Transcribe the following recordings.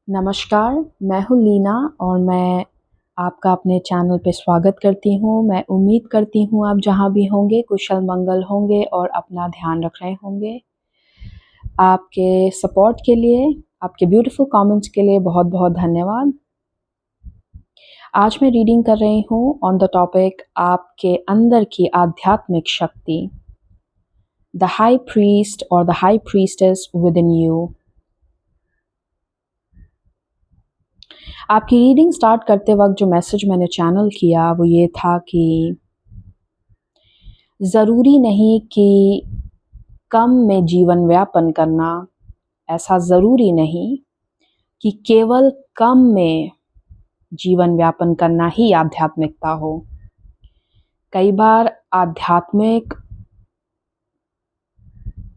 नमस्कार, मैं हूँ लीना और मैं आपका अपने चैनल पे स्वागत करती हूँ। मैं उम्मीद करती हूँ आप जहाँ भी होंगे कुशल-मंगल होंगे और अपना ध्यान रख रहे होंगे। आपके सपोर्ट के लिए, आपके ब्यूटीफुल कमेंट्स के लिए बहुत-बहुत धन्यवाद। आज मैं रीडिंग कर रही हूँ ऑन द टॉपिक आपके अंदर की आध्यात्मिक शक्ति, द हाई प्रीस्ट और the high priestess within you. आपकी रीडिंग स्टार्ट करते वक्त जो मैसेज मैंने चैनल किया वो ये था कि ज़रूरी नहीं कि कम में जीवन व्यापन करना, ऐसा ज़रूरी नहीं कि केवल कम में जीवन व्यापन करना ही आध्यात्मिकता हो। कई बार आध्यात्मिक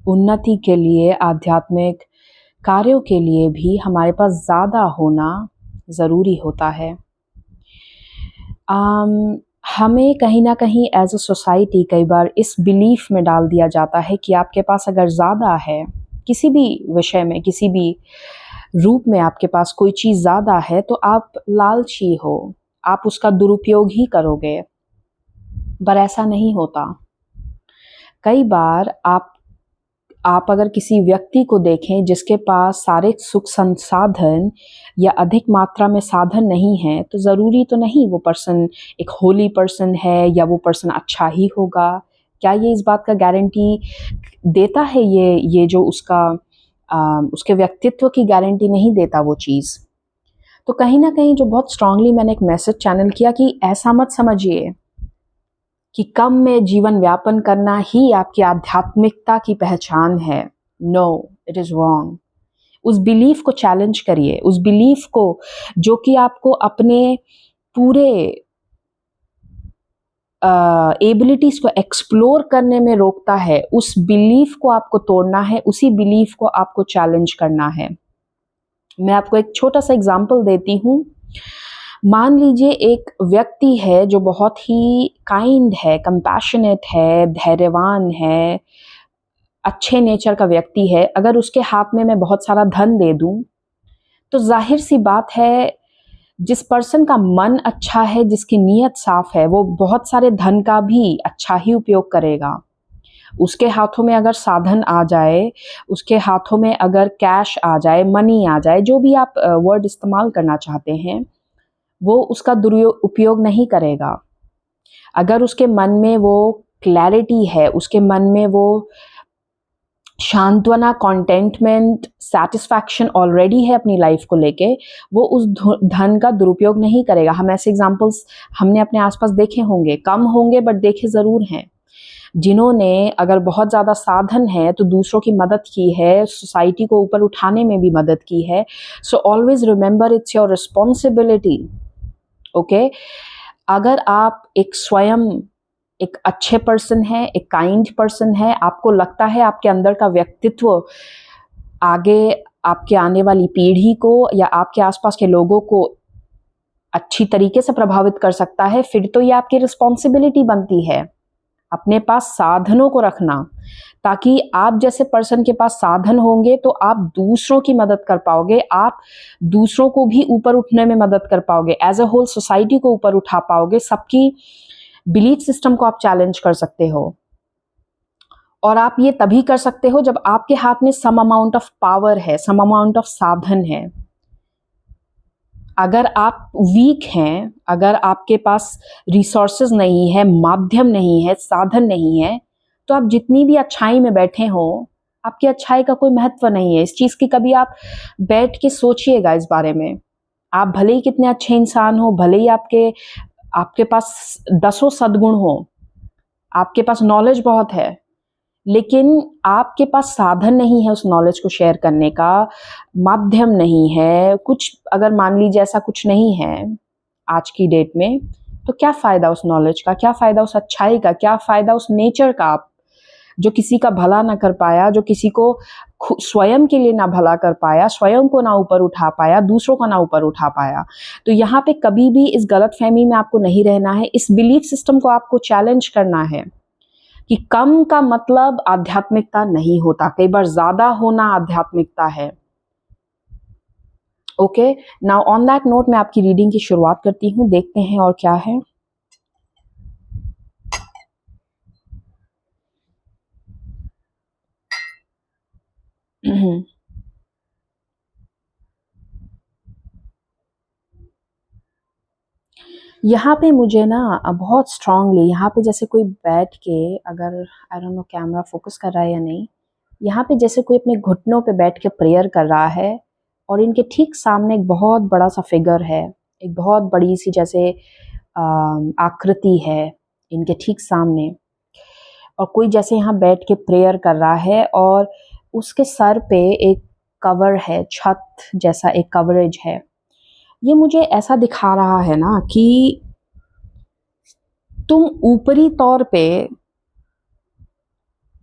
उन्नति के लिए, आध्यात्मिक कार्यों के लिए भी हमारे पास ज़्यादा होना ज़रूरी होता है। हमें कहीं न कहीं एज़ अ सोसाइटी कई बार इस बिलीफ में डाल दिया जाता है कि आपके पास अगर ज़्यादा है, किसी भी विषय में, किसी भी रूप में आपके पास कोई चीज़ ज़्यादा है तो आप लालची हो, आप उसका दुरुपयोग ही करोगे। पर ऐसा नहीं होता। कई बार आप अगर किसी व्यक्ति को देखें जिसके पास सारे सुख संसाधन या अधिक मात्रा में साधन नहीं है, तो ज़रूरी तो नहीं वो पर्सन एक होली पर्सन है या वो पर्सन अच्छा ही होगा। क्या ये इस बात का गारंटी देता है? ये जो उसके व्यक्तित्व की गारंटी नहीं देता वो चीज़। तो कहीं न कहीं जो बहुत स्ट्रांगली मैंने एक मैसेज चैनल किया कि ऐसा मत समझिए कि कम में जीवन व्यापन करना ही आपकी आध्यात्मिकता की पहचान है। No, it is wrong. उस बिलीफ को चैलेंज करिए, उस बिलीफ को जो कि आपको अपने पूरे एबिलिटीज़ को एक्सप्लोर करने में रोकता है, उस बिलीफ को आपको तोड़ना है, उसी बिलीफ को आपको चैलेंज करना है। मैं आपको एक छोटा-सा एग्ज़ाम्पल देती हूँ। मान लीजिए एक व्यक्ति है जो बहुत ही काइंड है, कंपैशनेट है, धैर्यवान है, अच्छे नेचर का व्यक्ति है। अगर उसके हाथ में मैं बहुत सारा धन दे दूँ, तो ज़ाहिर-सी बात है जिस पर्सन का मन अच्छा है, जिसकी नीयत साफ़ है, वो बहुत सारे धन का भी अच्छा ही उपयोग करेगा। उसके हाथों में अगर साधन आ जाए, उसके हाथों में अगर कैश आ जाए, मनी आ जाए, जो भी आप वर्ड इस्तेमाल करना चाहते हैं, वो उसका उपयोग नहीं करेगा। अगर उसके मन में वो क्लैरिटी है, उसके मन में वो सांत्वना, कॉन्टेंटमेंट, सैटिस्फैक्शन ऑलरेडी है अपनी लाइफ को लेके, वो उस धन का दुरुपयोग नहीं करेगा। हम ऐसे एग्जाम्पल्स हमने अपने आसपास देखे होंगे, कम होंगे बट देखे ज़रूर हैं। जिन्होंने अगर बहुत ज़्यादा साधन है तो दूसरों की मदद की है, सोसाइटी को ऊपर उठाने में भी मदद की है। So always remember it's your responsibility. Okay? अगर आप स्वयं एक अच्छे पर्सन हैं, एक काइंड पर्सन है, आपको लगता है आपके अंदर का व्यक्तित्व आगे आपके आने वाली पीढ़ी को या आपके आसपास के लोगों को अच्छी तरीके से प्रभावित कर सकता है, फिर तो ये आपकी रिस्पॉन्सिबिलिटी बनती है अपने पास साधनों को रखना, ताकि आप जैसे पर्सन के पास साधन होंगे तो आप दूसरों की मदद कर पाओगे, आप दूसरों को भी ऊपर उठने में मदद कर पाओगे, एज अ होल सोसाइटी को ऊपर उठा पाओगे, सबकी बिलीफ सिस्टम को आप चैलेंज कर सकते हो। और आप ये तभी कर सकते हो जब आपके हाथ में सम अमाउंट ऑफ पावर है, सम अमाउंट ऑफ साधन है। अगर आप वीक हैं, अगर आपके पास रिसोर्सेज नहीं है, माध्यम नहीं है, साधन नहीं है, तो आप जितनी भी अच्छाई में बैठे हो, आपकी अच्छाई का कोई महत्व नहीं है। इस चीज़ की कभी आप बैठ के सोचिएगा इस बारे में। आप भले ही कितने अच्छे इंसान हो, भले ही आपके पास दसों सद्गुण हो, आपके पास नॉलेज बहुत है, लेकिन आपके पास साधन नहीं है उस नॉलेज को शेयर करने का, माध्यम नहीं है, कुछ अगर मान लीजिए ऐसा कुछ नहीं है आज की डेट में, तो क्या फ़ायदा उस नॉलेज का, क्या फ़ायदा उस अच्छाई का, क्या फ़ायदा उस नेचर का आप जो किसी का भला ना कर पाया, जो किसी को स्वयं के लिए ना भला कर पाया, स्वयं को ना ऊपर उठा पाया, दूसरों को ना ऊपर उठा पाया। तो यहाँ पे कभी भी इस गलतफ़हमी में आपको नहीं रहना है, इस बिलीफ सिस्टम को आपको चैलेंज करना है कि कम का मतलब आध्यात्मिकता नहीं होता। कई बार ज़्यादा होना आध्यात्मिकता है। Okay, now on that note मैं आपकी रीडिंग की शुरुआत करती हूँ, देखते हैं और क्या है। यहाँ पे मुझे ना बहुत स्ट्रांगली यहाँ पे जैसे कोई बैठ के, अगर I don't know camera focus कर रहा है या नहीं, यहाँ पे जैसे कोई अपने घुटनों पे बैठ के प्रेयर कर रहा है और इनके ठीक सामने एक बहुत बड़ा सा फिगर है, एक बहुत बड़ी सी जैसे आकृति है इनके ठीक सामने, और कोई जैसे यहाँ बैठ के प्रेयर कर रहा है और उसके सर पे एक कवर है, छत जैसा एक कवरेज है। ये मुझे ऐसा दिखा रहा है ना कि तुम ऊपरी तौर पे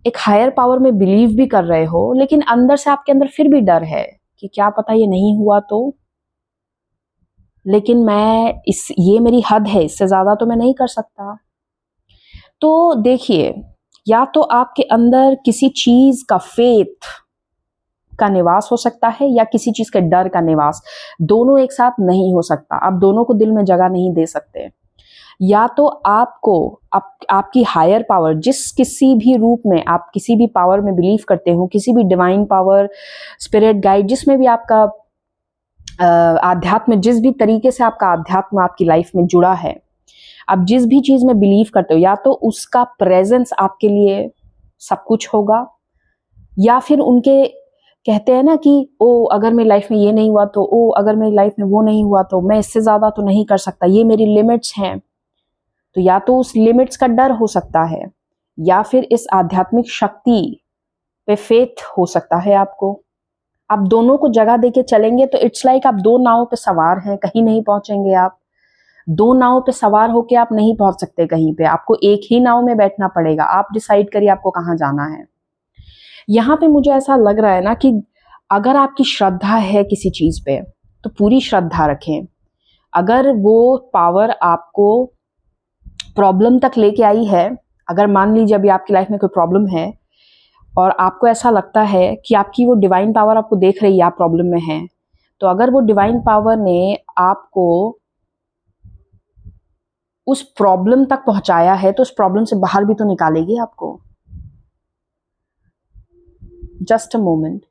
एक हायर पावर में बिलीव भी कर रहे हो, लेकिन अंदर से आपके अंदर फिर भी डर है कि क्या पता ये नहीं हुआ तो, लेकिन ये मेरी हद है, इससे ज्यादा तो मैं नहीं कर सकता। तो देखिए, या तो आपके अंदर किसी चीज का फेथ का निवास हो सकता है या किसी चीज के डर का निवास, दोनों एक साथ नहीं हो सकता। आप दोनों को दिल में जगह नहीं दे सकते। या तो आपकी हायर पावर, जिस किसी भी रूप में आप किसी भी पावर में बिलीव करते हो, किसी भी डिवाइन पावर, स्पिरिट गाइड, जिसमें भी आपका आध्यात्म, जिस भी तरीके से आपका आध्यात्म आपकी लाइफ में जुड़ा है, आप जिस भी चीज में बिलीव करते हो, या तो उसका प्रेजेंस आपके लिए सब कुछ होगा, या फिर उनके कहते हैं ना कि ओ अगर मेरी लाइफ में ये नहीं हुआ तो, ओ अगर मेरी लाइफ में वो नहीं हुआ तो, मैं इससे ज्यादा तो नहीं कर सकता, ये मेरी लिमिट्स हैं। तो या तो उस लिमिट्स का डर हो सकता है, या फिर इस आध्यात्मिक शक्ति पे फेथ हो सकता है आपको। आप दोनों को जगह देके चलेंगे तो इट्स लाइक आप दो नावों पे सवार हैं, कहीं नहीं पहुंचेंगे आप। दो नावों पे सवार होके आप नहीं पहुंच सकते कहीं पे, आपको एक ही नाव में बैठना पड़ेगा। आप डिसाइड करिए आपको कहाँ जाना है। यहाँ पे मुझे ऐसा लग रहा है ना कि अगर आपकी श्रद्धा है किसी चीज पे तो पूरी श्रद्धा रखें। अगर वो पावर आपको प्रॉब्लम तक लेके आई है, अगर मान लीजिए अभी आपकी लाइफ में कोई प्रॉब्लम है और आपको ऐसा लगता है कि आपकी वो डिवाइन पावर आपको देख रही है आप प्रॉब्लम में हैं, तो अगर वो डिवाइन पावर ने आपको उस प्रॉब्लम तक पहुंचाया है तो उस प्रॉब्लम से बाहर भी तो निकालेगी आपको। Just a moment.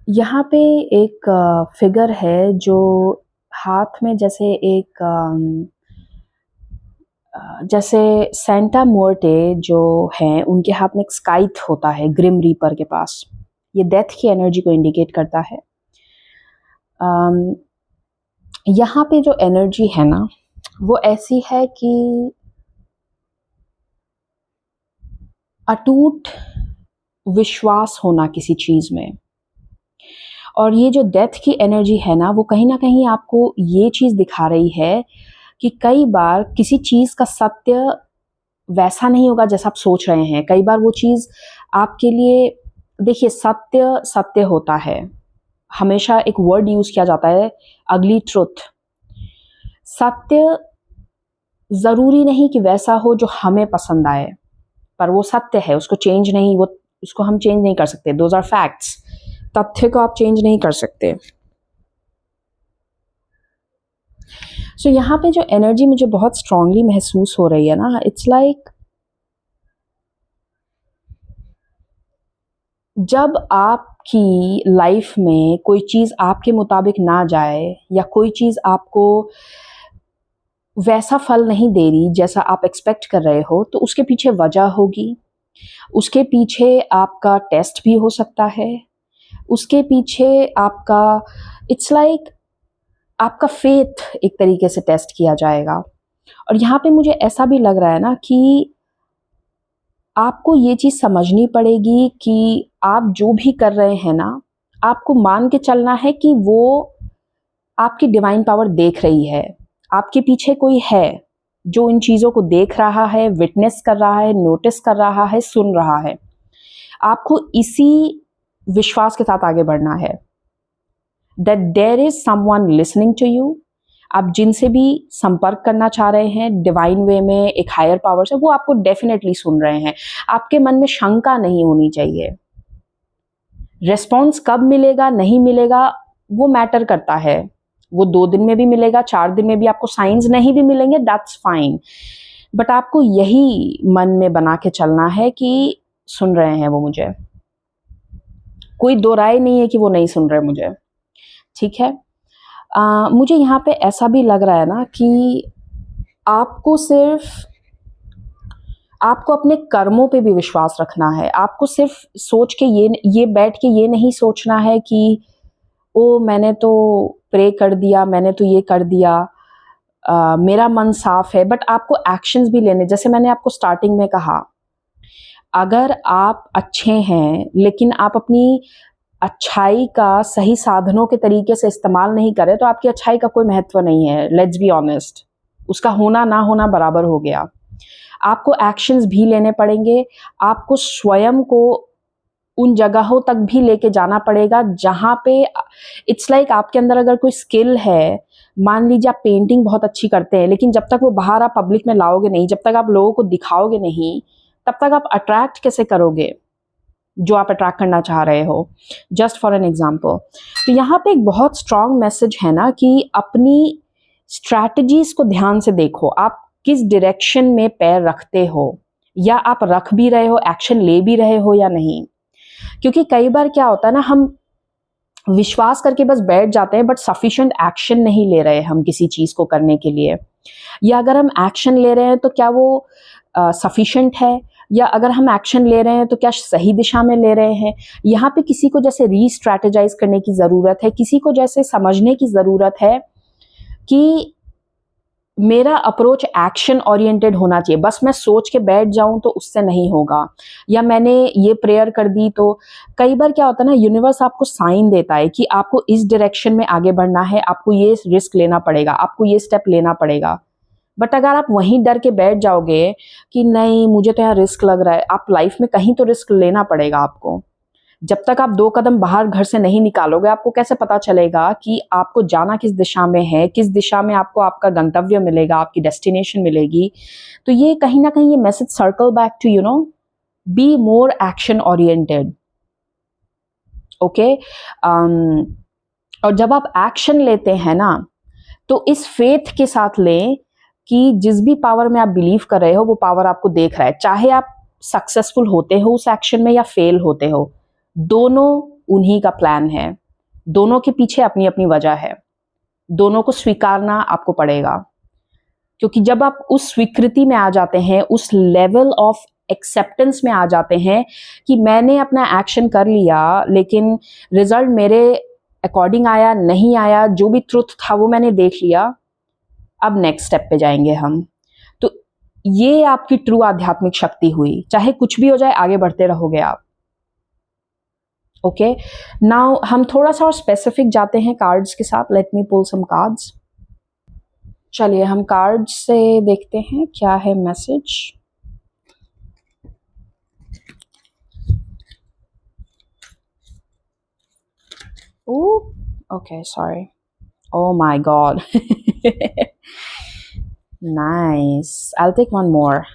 यहाँ पे एक फिगर है जो हाथ में जैसे एक जैसे सेंटा मोर्टे जो हैं उनके हाथ में एक स्काइथ होता है ग्रिम रीपर के पास। ये डेथ की एनर्जी को इंडिकेट करता है। यहाँ पे जो एनर्जी है ना वो ऐसी है कि अटूट विश्वास होना किसी चीज में। और ये जो डेथ की एनर्जी है ना वो कहीं ना कहीं आपको ये चीज दिखा रही है कि कई बार किसी चीज का सत्य वैसा नहीं होगा जैसा आप सोच रहे हैं। कई बार वो चीज आपके लिए, देखिए सत्य सत्य होता है, हमेशा एक वर्ड यूज किया जाता है अगली ट्रुथ। सत्य जरूरी नहीं कि वैसा हो जो हमें पसंद आए, पर वो सत्य है, उसको चेंज नहीं, वो उसको हम चेंज नहीं कर सकते। Those are facts. तथ्य को आप चेंज नहीं कर सकते। सो यहाँ पे जो एनर्जी मुझे बहुत स्ट्रांगली महसूस हो रही है ना, इट्स लाइक जब आपकी लाइफ में कोई चीज आपके मुताबिक ना जाए या कोई चीज आपको वैसा फल नहीं दे रही जैसा आप एक्सपेक्ट कर रहे हो, तो उसके पीछे वजह होगी। उसके पीछे आपका टेस्ट भी हो सकता है। उसके पीछे आपका इट्स लाइक आपका फेथ एक तरीके से टेस्ट किया जाएगा। और यहाँ पे मुझे ऐसा भी लग रहा है ना कि आपको ये चीज समझनी पड़ेगी कि आप जो भी कर रहे हैं ना, आपको मान के चलना है कि वो आपकी डिवाइन पावर देख रही है। आपके पीछे कोई है जो इन चीजों को देख रहा है, विटनेस कर रहा है, नोटिस कर रहा है, सुन रहा है। आपको इसी विश्वास के साथ आगे बढ़ना है that there is someone listening to you. आप जिनसे भी संपर्क करना चाह रहे हैं डिवाइन वे में, एक हायर पावर से, वो आपको डेफिनेटली सुन रहे हैं। आपके मन में शंका नहीं होनी चाहिए। रिस्पॉन्स कब मिलेगा नहीं मिलेगा वो मैटर करता है। वो 2 दिन में भी मिलेगा, 4 दिन में भी आपको साइंस नहीं भी मिलेंगे, दैट्स फाइन। बट आपको यही मन में बना के चलना है कि सुन रहे हैं वो मुझे। कोई दो राय नहीं है कि वो नहीं सुन रहे मुझे, ठीक है। मुझे यहाँ पे ऐसा भी लग रहा है ना कि आपको अपने कर्मों पे भी विश्वास रखना है। आपको सिर्फ सोच के ये बैठ के ये नहीं सोचना है कि ओ मैंने तो प्रे कर दिया, मैंने तो ये कर दिया, मेरा मन साफ है। बट आपको एक्शंस भी लेने, जैसे मैंने आपको स्टार्टिंग में कहा, अगर आप अच्छे हैं लेकिन आप अपनी अच्छाई का सही साधनों के तरीके से इस्तेमाल नहीं करें तो आपकी अच्छाई का कोई महत्व नहीं है। लेट्स बी ऑनेस्ट, उसका होना ना होना बराबर हो गया। आपको एक्शंस भी लेने पड़ेंगे। आपको स्वयं को उन जगहों तक भी लेके जाना पड़ेगा जहाँ पे इट्स लाइक आपके अंदर अगर कोई स्किल है, मान लीजिए आप पेंटिंग बहुत अच्छी करते हैं, लेकिन जब तक वो बाहर आप पब्लिक में लाओगे नहीं, जब तक आप लोगों को दिखाओगे नहीं, तब तक आप अट्रैक्ट कैसे करोगे जो आप अट्रैक्ट करना चाह रहे हो। जस्ट फॉर एन एग्जाम्पल, तो यहाँ पे एक बहुत स्ट्रांग मैसेज है ना कि अपनी स्ट्रैटेजीज को ध्यान से देखो। आप किस डायरेक्शन में पैर रखते हो, या आप रख भी रहे हो, एक्शन ले भी रहे हो या नहीं। क्योंकि कई बार क्या होता है ना, हम विश्वास करके बस बैठ जाते हैं बट सफिशिएंट एक्शन नहीं ले रहे हम किसी चीज को करने के लिए। या अगर हम एक्शन ले रहे हैं तो क्या वो सफिशिएंट है, या अगर हम एक्शन ले रहे हैं तो क्या सही दिशा में ले रहे हैं। यहाँ पे किसी को जैसे रीस्ट्रैटेजाइज करने की ज़रूरत है, किसी को जैसे समझने की ज़रूरत है कि मेरा अप्रोच एक्शन ओरिएंटेड होना चाहिए। बस मैं सोच के बैठ जाऊं तो उससे नहीं होगा, या मैंने ये प्रेयर कर दी तो कई बार क्या होता है ना, यूनिवर्स आपको साइन देता है कि आपको इस डायरेक्शन में आगे बढ़ना है, आपको ये रिस्क लेना पड़ेगा, आपको ये स्टेप लेना पड़ेगा। बट अगर आप वहीं डर के बैठ जाओगे कि नहीं मुझे तो यहाँ रिस्क लग रहा है, आप लाइफ में कहीं तो रिस्क लेना पड़ेगा आपको। जब तक आप 2 कदम बाहर घर से नहीं निकालोगे, आपको कैसे पता चलेगा कि आपको जाना किस दिशा में है, किस दिशा में आपको आपका गंतव्य मिलेगा, आपकी डेस्टिनेशन मिलेगी। तो ये कहीं ना कहीं ये message circle back to be more action oriented. Okay, और जब आप एक्शन लेते हैं ना, तो इस फेथ के साथ लें कि जिस भी पावर में आप बिलीव कर रहे हो वो पावर आपको देख रहा है। चाहे आप सक्सेसफुल होते हो उस एक्शन में या फेल होते हो, दोनों उन्हीं का प्लान है। दोनों के पीछे अपनी अपनी वजह है। दोनों को स्वीकारना आपको पड़ेगा, क्योंकि जब आप उस स्वीकृति में आ जाते हैं, उस लेवल ऑफ एक्सेप्टेंस में आ जाते हैं कि मैंने अपना एक्शन कर लिया लेकिन रिजल्ट मेरे अकॉर्डिंग आया नहीं आया, जो भी ट्रुथ था वो मैंने देख लिया, अब नेक्स्ट स्टेप पे जाएंगे हम। तो ये आपकी ट्रू आध्यात्मिक शक्ति हुई। चाहे कुछ भी हो जाए, आगे बढ़ते रहोगे आप। ओके, नाउ हम थोड़ा सा और स्पेसिफिक जाते हैं कार्ड्स के साथ। लेट मी पुल सम कार्ड्स। चलिए हम कार्ड्स से देखते हैं क्या है message. Okay, sorry. Oh my God. Nice. I'll take one more.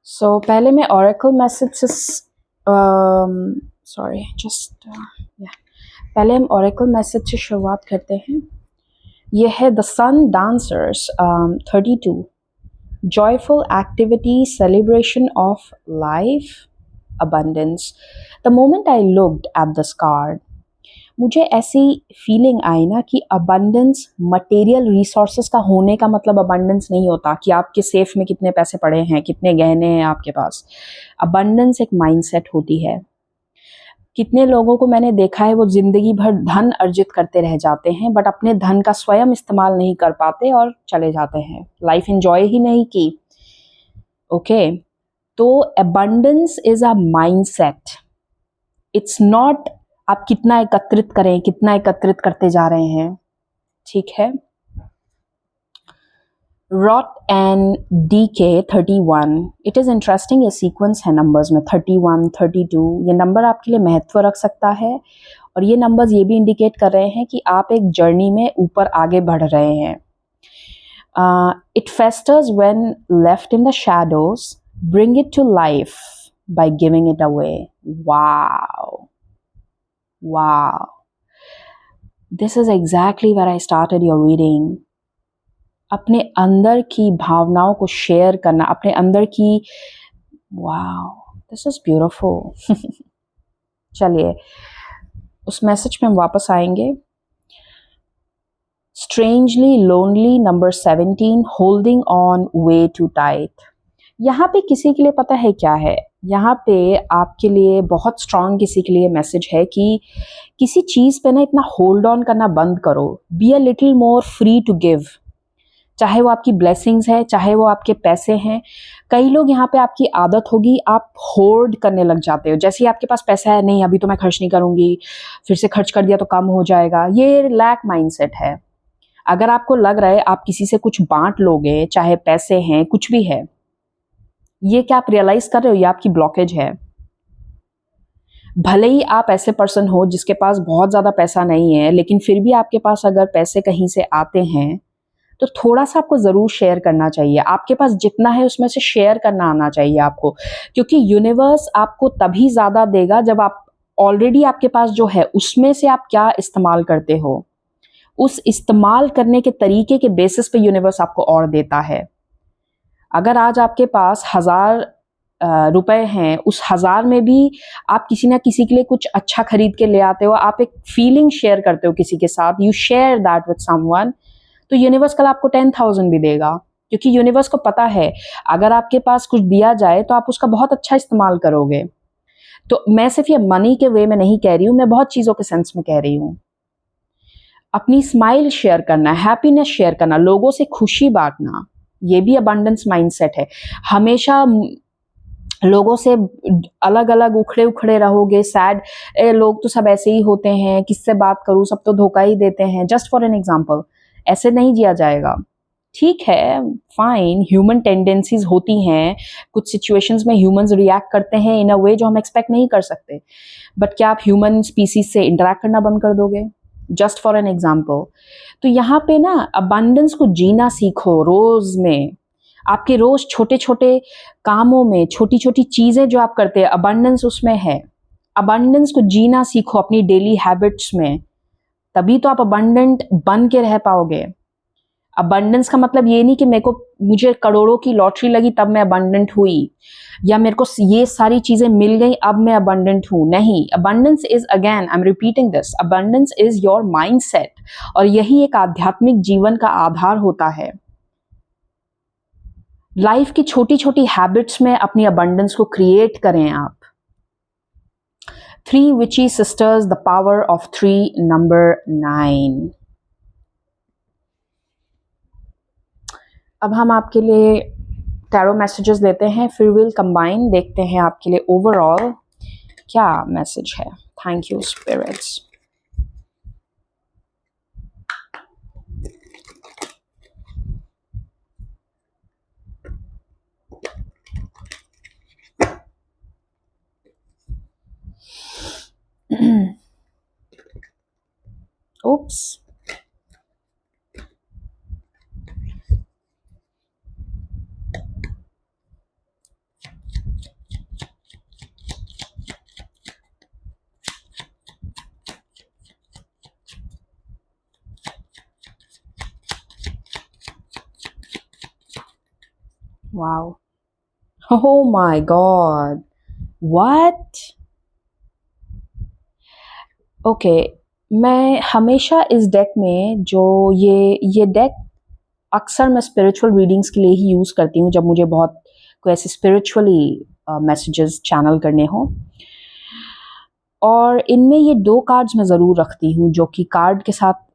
So पहले मैं oracle messages sorry just yeah, पहले हम oracle message से शुरुआत करते हैं। ये है The Sun Dancers 32 joyful activity, celebration of life, abundance. The moment I looked at this card, मुझे ऐसी फीलिंग आई ना कि अबंडेंस मटेरियल रिसोर्सेज का होने का मतलब अबंडेंस नहीं होता कि आपके सेफ में कितने पैसे पड़े हैं, कितने गहने हैं आपके पास। अबंडेंस एक माइंडसेट होती है। कितने लोगों को मैंने देखा है वो जिंदगी भर धन अर्जित करते रह जाते हैं बट अपने धन का स्वयं इस्तेमाल नहीं कर पाते और चले जाते हैं, लाइफ एंजॉय ही नहीं की। ओके, तो abundance is a mindset, it's not आप कितना एकत्रित करें, कितना एकत्रित करते जा रहे हैं, ठीक है। रॉट एंड डी के 31, इट इज़ इंटरेस्टिंग, ये सीक्वेंस है नंबर्स में 31, 32, ये नंबर आपके लिए महत्व रख सकता है और ये नंबर्स ये भी इंडिकेट कर रहे हैं कि आप एक जर्नी में ऊपर आगे बढ़ रहे हैं। It festers when left in the shadows, bring it to life by giving it away. Wow wow, this is exactly where I started your reading. अपने अंदर की भावनाओं को शेयर करना, अपने अंदर की, वाओ दिस इज ब्यूटीफुल। चलिए उस मैसेज पे हम वापस आएंगे। Strangely lonely number 17, holding on way too tight. यहाँ पे किसी के लिए पता है क्या है, यहाँ पे आपके लिए बहुत स्ट्रांग किसी के लिए मैसेज है कि किसी चीज़ पे ना इतना होल्ड ऑन करना बंद करो। Be a little more free to give, चाहे वो आपकी ब्लेसिंग्स है, चाहे वो आपके पैसे हैं। कई लोग यहाँ पे आपकी आदत होगी, आप होर्ड करने लग जाते हो। जैसे ही आपके पास पैसा है, नहीं अभी तो मैं खर्च नहीं करूँगी, फिर से खर्च कर दिया तो कम हो जाएगा, ये लैक माइंडसेट है। अगर आपको लग रहा है आप किसी से कुछ बांट लोगे, चाहे पैसे हैं कुछ भी है, ये क्या आप रियलाइज कर रहे हो, ये आपकी ब्लॉकेज है। भले ही आप ऐसे पर्सन हो जिसके पास बहुत ज़्यादा पैसा नहीं है, लेकिन फिर भी आपके पास अगर पैसे कहीं से आते हैं तो थोड़ा सा आपको ज़रूर शेयर करना चाहिए। आपके पास जितना है उसमें से शेयर करना आना चाहिए आपको, क्योंकि यूनिवर्स आपको तभी ज़्यादा देगा जब आप ऑलरेडी आपके पास जो है उसमें से आप क्या इस्तेमाल करते हो। उस इस्तेमाल करने के तरीके के बेसिस पे यूनिवर्स आपको और देता है। अगर आज आपके पास 1000 रुपए हैं, उस 1000 में भी आप किसी ना किसी के लिए कुछ अच्छा खरीद के ले आते हो, आप एक फीलिंग शेयर करते हो किसी के साथ, you share that with someone, तो यूनिवर्स कल आपको 10,000 भी देगा, क्योंकि यूनिवर्स को पता है अगर आपके पास कुछ दिया जाए तो आप उसका बहुत अच्छा इस्तेमाल करोगे। तो मैं सिर्फ ये मनी के वे में नहीं कह रही हूँ, मैं बहुत चीज़ों के सेंस में कह रही हूँ। अपनी स्माइल शेयर करना, हैप्पीनेस शेयर करना, लोगों से खुशी बांटना, ये भी अबंडेंस माइंडसेट है। हमेशा लोगों से अलग अलग उखड़े उखड़े रहोगे, सैड, लोग तो सब ऐसे ही होते हैं, किससे बात करूं, सब तो धोखा ही देते हैं, जस्ट फॉर एन एग्जाम्पल, ऐसे नहीं जिया जाएगा। ठीक है, फाइन, ह्यूमन टेंडेंसीज होती हैं, कुछ सिचुएशंस में ह्यूमंस रिएक्ट करते हैं इन अ वे जो हम एक्सपेक्ट नहीं कर सकते, बट क्या आप ह्यूमन स्पीसीज से इंटरेक्ट करना बंद कर दोगे? Just for an example. तो यहाँ पे ना अबंडेंस को जीना सीखो रोज में, आपके रोज छोटे छोटे कामों में, छोटी छोटी चीजें जो आप करते हैं, अबंडेंस उसमें है। अबंडेंस को जीना सीखो अपनी डेली हैबिट्स में, तभी तो आप अबंडेंट बन के रह पाओगे। अबंडेंस का मतलब ये नहीं कि मुझे करोड़ों की लॉटरी लगी तब मैं अबंडेंट हुई, या मेरे को ये सारी चीजें मिल गई अब मैं अबंडेंट हूं। नहीं, abundance is, again I am repeating this, abundance is your mindset, और यही एक आध्यात्मिक जीवन का आधार होता है। लाइफ की छोटी छोटी हैबिट्स में अपनी अबंडेंस को क्रिएट करें आप। 3 witchy sisters, the power of 3, number 9। अब हम आपके लिए टैरो मैसेजेस लेते हैं, फिर विल कंबाइन, देखते हैं आपके लिए ओवरऑल क्या मैसेज है। Thank you spirits. Oops. Wow. Oh my God. What? Okay, मैं हमेशा इस डेक में जो ये डेक अक्सर मैं स्पिरिचुअल रीडिंग्स के लिए ही यूज़ करती हूँ, जब मुझे बहुत कोई ऐसे स्पिरिचुअली मैसेजेस चैनल करने हों। और इनमें ये 2 कार्ड्स मैं ज़रूर रखती हूँ, जो कि कार्ड के साथ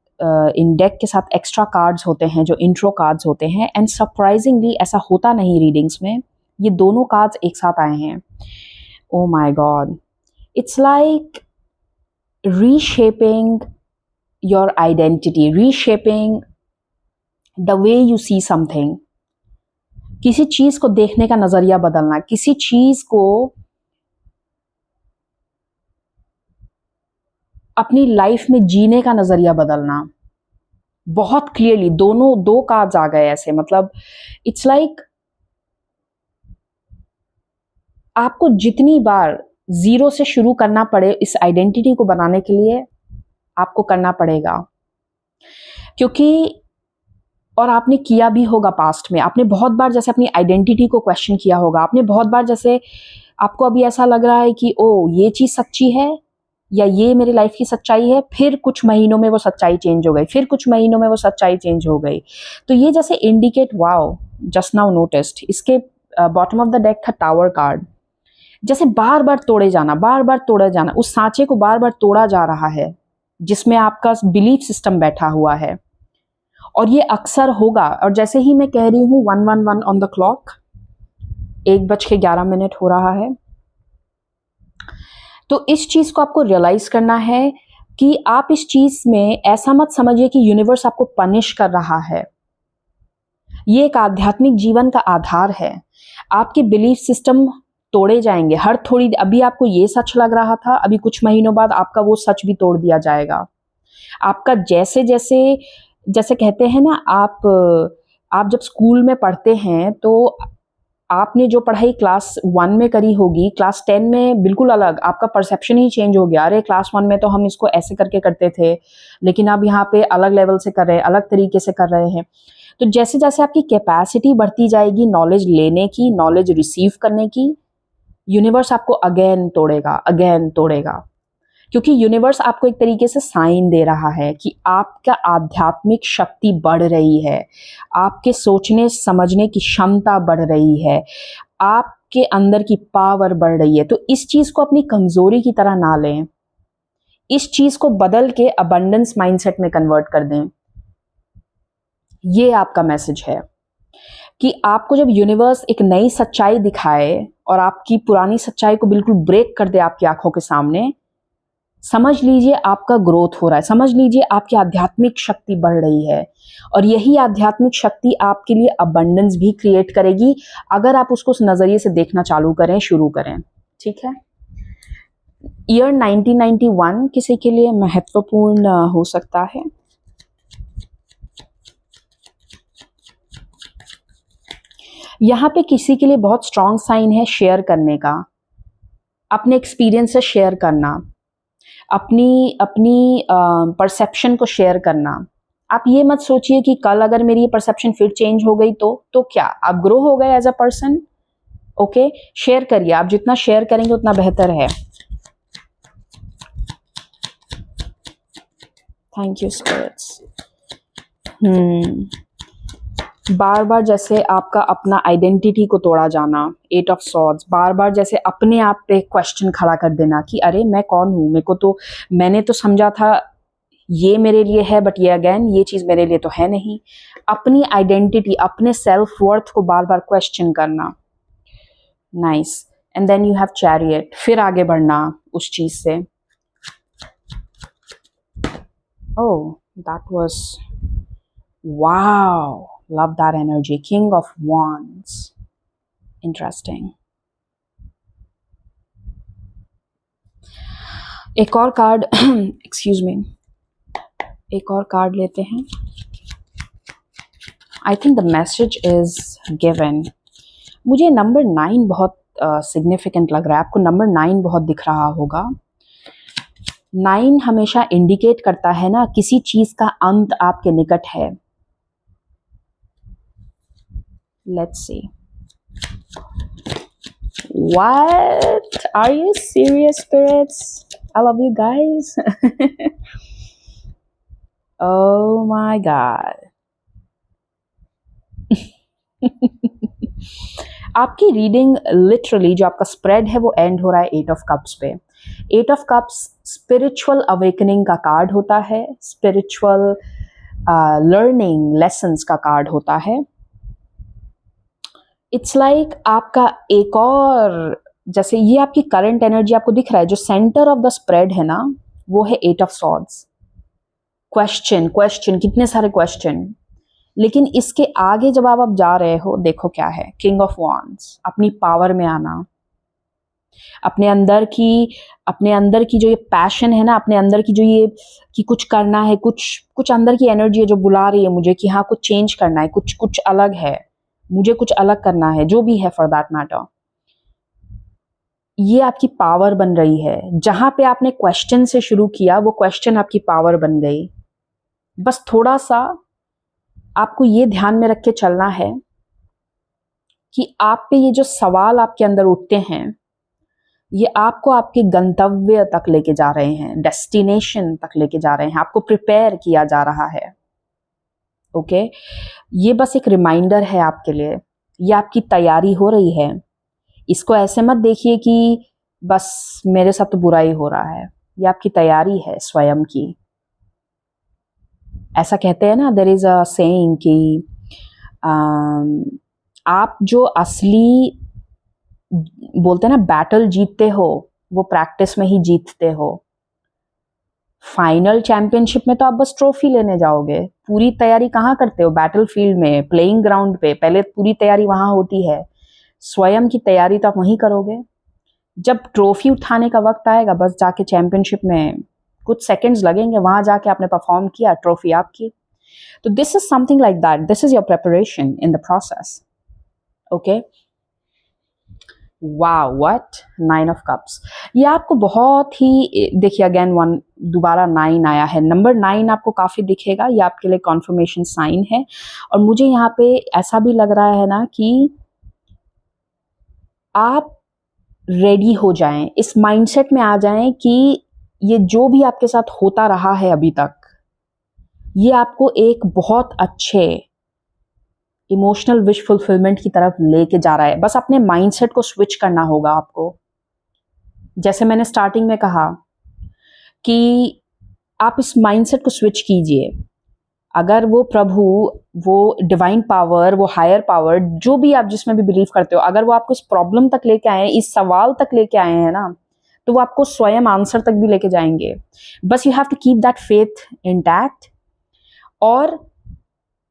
इन डेक के साथ एक्स्ट्रा कार्ड्स होते हैं, जो इंट्रो कार्ड्स होते हैं। एंड सरप्राइजिंगली ऐसा होता नहीं रीडिंग्स में, ये दोनों कार्ड्स एक साथ आए हैं. Oh my God, it's like reshaping your identity, reshaping the way you see something. किसी चीज को देखने का नजरिया बदलना, किसी चीज को अपनी लाइफ में जीने का नजरिया बदलना. बहुत क्लियरली दो कार्ड्स आ गए ऐसे. मतलब इट्स लाइक आपको जितनी बार जीरो से शुरू करना पड़े इस आइडेंटिटी को बनाने के लिए, आपको करना पड़ेगा. क्योंकि और आपने किया भी होगा पास्ट में. आपने बहुत बार जैसे अपनी आइडेंटिटी को क्वेश्चन किया होगा. आपने बहुत बार जैसे आपको अभी ऐसा लग रहा है कि ओ ये चीज सच्ची है या ये मेरी लाइफ की सच्चाई है, फिर कुछ महीनों में वो सच्चाई चेंज हो गई, फिर कुछ महीनों में वो सच्चाई चेंज हो गई. तो ये जैसे indicate, wow, just now noticed. इसके बॉटम ऑफ द डेक था टावर कार्ड. जैसे बार बार तोड़े जाना, बार बार तोड़ा जाना, उस सांचे को बार बार तोड़ा जा रहा है जिसमें आपका बिलीफ सिस्टम बैठा हुआ है. और ये अक्सर होगा. और जैसे ही मैं कह रही हूँ 111 ऑन द क्लॉक, 1:11 हो रहा है. तो इस चीज को आपको रियलाइज करना है कि आप इस चीज में ऐसा मत समझिए कि यूनिवर्स आपको पनिश कर रहा है. ये एक आध्यात्मिक जीवन का आधार है. आपके बिलीफ सिस्टम तोड़े जाएंगे हर थोड़ी. अभी आपको ये सच लग रहा था, अभी कुछ महीनों बाद आपका वो सच भी तोड़ दिया जाएगा. आपका जैसे जैसे जैसे कहते हैं ना, आप जब स्कूल में पढ़ते हैं तो आपने जो पढ़ाई क्लास 1 में करी होगी, क्लास 10 में बिल्कुल अलग. आपका परसेप्शन ही चेंज हो गया. अरे क्लास 1 में तो हम इसको ऐसे करके करते थे, लेकिन अब यहाँ पे अलग लेवल से कर रहे हैं, अलग तरीके से कर रहे हैं. तो जैसे जैसे आपकी कैपेसिटी बढ़ती जाएगी नॉलेज लेने की, नॉलेज रिसीव करने की, यूनिवर्स आपको अगेन तोड़ेगा. क्योंकि यूनिवर्स आपको एक तरीके से साइन दे रहा है कि आपका आध्यात्मिक शक्ति बढ़ रही है, आपके सोचने समझने की क्षमता बढ़ रही है, आपके अंदर की पावर बढ़ रही है. तो इस चीज को अपनी कमजोरी की तरह ना लें. इस चीज को बदल के अबंडेंस माइंडसेट में कन्वर्ट कर दें. ये आपका मैसेज है कि आपको जब यूनिवर्स एक नई सच्चाई दिखाए और आपकी पुरानी सच्चाई को बिल्कुल ब्रेक कर दे आपकी आंखों के सामने, समझ लीजिए आपका ग्रोथ हो रहा है. समझ लीजिए आपकी आध्यात्मिक शक्ति बढ़ रही है. और यही आध्यात्मिक शक्ति आपके लिए अबंडेंस भी क्रिएट करेगी अगर आप उसको उस नजरिए से देखना शुरू करें. ठीक है. ईयर 1991 किसी के लिए महत्वपूर्ण हो सकता है. यहाँ पे किसी के लिए बहुत स्ट्रॉन्ग साइन है शेयर करने का, अपने एक्सपीरियंस से शेयर करना, अपनी अपनी परसेप्शन को शेयर करना. आप ये मत सोचिए कि कल अगर मेरी ये परसेप्शन फिर चेंज हो गई तो क्या, आप ग्रो हो गए as a person. Okay, share करिए. आप जितना शेयर करेंगे उतना बेहतर है. Thank you spirits. बार बार जैसे आपका अपना आइडेंटिटी को तोड़ा जाना, 8 ऑफ सॉर्ड्स. बार बार जैसे अपने आप पे क्वेश्चन खड़ा कर देना कि अरे मैं कौन हूँ, मैंने तो समझा था ये मेरे लिए है, बट ये अगेन ये चीज मेरे लिए तो है नहीं. अपनी आइडेंटिटी, अपने सेल्फ वर्थ को बार बार क्वेश्चन करना. Nice. And then you have chariot. फिर आगे बढ़ना उस चीज से. Oh, that was, wow, love that energy. King of Wands. Interesting. एक और कार्ड एक्सक्यूज मी, एक और कार्ड लेते हैं. I think the message is given. मुझे नंबर 9 बहुत सिग्निफिकेंट लग रहा है. आपको नंबर 9 बहुत दिख रहा होगा. 9 हमेशा इंडिकेट करता है ना, किसी चीज का अंत आपके निकट है. Let's see. What? Are you serious, spirits? I love you guys. Oh my God. आपकी रीडिंग लिटरली जो आपका स्प्रेड है वो एंड हो रहा है 8 ऑफ कप्स पे. 8 ऑफ कप्स स्पिरिचुअल अवेकनिंग का कार्ड होता है, स्पिरिचुअल लर्निंग लेसन्स का कार्ड होता है. इट्स लाइक आपका एक और, जैसे ये आपकी करंट एनर्जी आपको दिख रहा है, जो सेंटर ऑफ द स्प्रेड है ना, वो है 8 ऑफ सॉर्ड्स। क्वेश्चन क्वेश्चन, कितने सारे क्वेश्चन, लेकिन इसके आगे जब आप अब जा रहे हो, देखो क्या है, किंग ऑफ वांड्स, अपनी पावर में आना, अपने अंदर की जो ये पैशन है ना, अपने अंदर की जो ये कि कुछ करना है, कुछ अंदर की एनर्जी है जो बुला रही है मुझे कि हाँ कुछ चेंज करना है, कुछ अलग है, मुझे कुछ अलग करना है, जो भी है फॉर दैट मैटर, ये आपकी पावर बन रही है। जहां पे आपने क्वेश्चन से शुरू किया, वो क्वेश्चन आपकी पावर बन गई। बस थोड़ा सा आपको ये ध्यान में रख के चलना है कि आप पे ये जो सवाल आपके अंदर उठते हैं, ये आपको आपके गंतव्य तक लेके जा रहे हैं, डेस्टिनेशन तक लेके जा रहे हैं, आपको प्रिपेयर किया जा रहा है। ओके, ये बस एक रिमाइंडर है आपके लिए, ये आपकी तैयारी हो रही है। इसको ऐसे मत देखिए कि बस मेरे साथ तो बुरा ही हो रहा है, ये आपकी तैयारी है स्वयं की। ऐसा कहते हैं ना, देयर इज अ सेइंग कि आप जो असली बोलते हैं ना बैटल जीतते हो, वो प्रैक्टिस में ही जीतते हो। फाइनल चैंपियनशिप में तो आप बस ट्रॉफी लेने जाओगे, पूरी तैयारी कहाँ करते हो? बैटल फील्ड में, प्लेइंग ग्राउंड पे पहले पूरी तैयारी वहां होती है। स्वयं की तैयारी तो आप वहीं करोगे। जब ट्रॉफी उठाने का वक्त आएगा, बस जाके चैंपियनशिप में कुछ सेकंड्स लगेंगे, वहां जाके आपने परफॉर्म किया, ट्रॉफी आपकी। तो this is something like that, this is your preparation in the process. Okay, वाह, व्हाट, 9 ऑफ कप्स, ये आपको बहुत ही, देखिए अगेन वन, दोबारा 9 आया है, नंबर 9 आपको काफी दिखेगा, ये आपके लिए कॉन्फर्मेशन साइन है। और मुझे यहाँ पे ऐसा भी लग रहा है ना कि आप रेडी हो जाएं, इस माइंडसेट में आ जाएं कि ये जो भी आपके साथ होता रहा है अभी तक, ये आपको एक बहुत अच्छे इमोशनल विश फुलफिलमेंट की तरफ लेके जा रहा है। बस अपने माइंडसेट को स्विच करना होगा आपको। जैसे मैंने स्टार्टिंग में कहा कि आप इस माइंडसेट को स्विच कीजिए। अगर वो प्रभु, वो डिवाइन पावर, वो हायर पावर, जो भी आप जिसमें भी बिलीव करते हो, अगर वो आपको इस प्रॉब्लम तक लेके आए हैं, इस सवाल तक लेके आए हैं ना, तो वो आपको स्वयं आंसर तक भी लेके जाएंगे। बस you have to keep that faith intact, और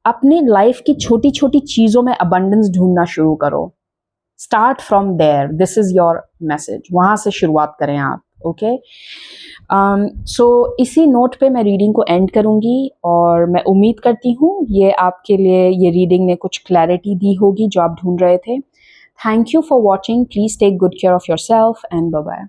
अपनी लाइफ की छोटी छोटी चीजों में अबंडेंस ढूंढना शुरू करो। Start from there, this is your message, वहां से शुरुआत करें आप। ओके, सो इसी नोट पे मैं रीडिंग को एंड करूंगी, और मैं उम्मीद करती हूँ ये आपके लिए, ये रीडिंग ने कुछ क्लैरिटी दी होगी जो आप ढूंढ रहे थे। Thank you for watching, please take good care of yourself and bye bye.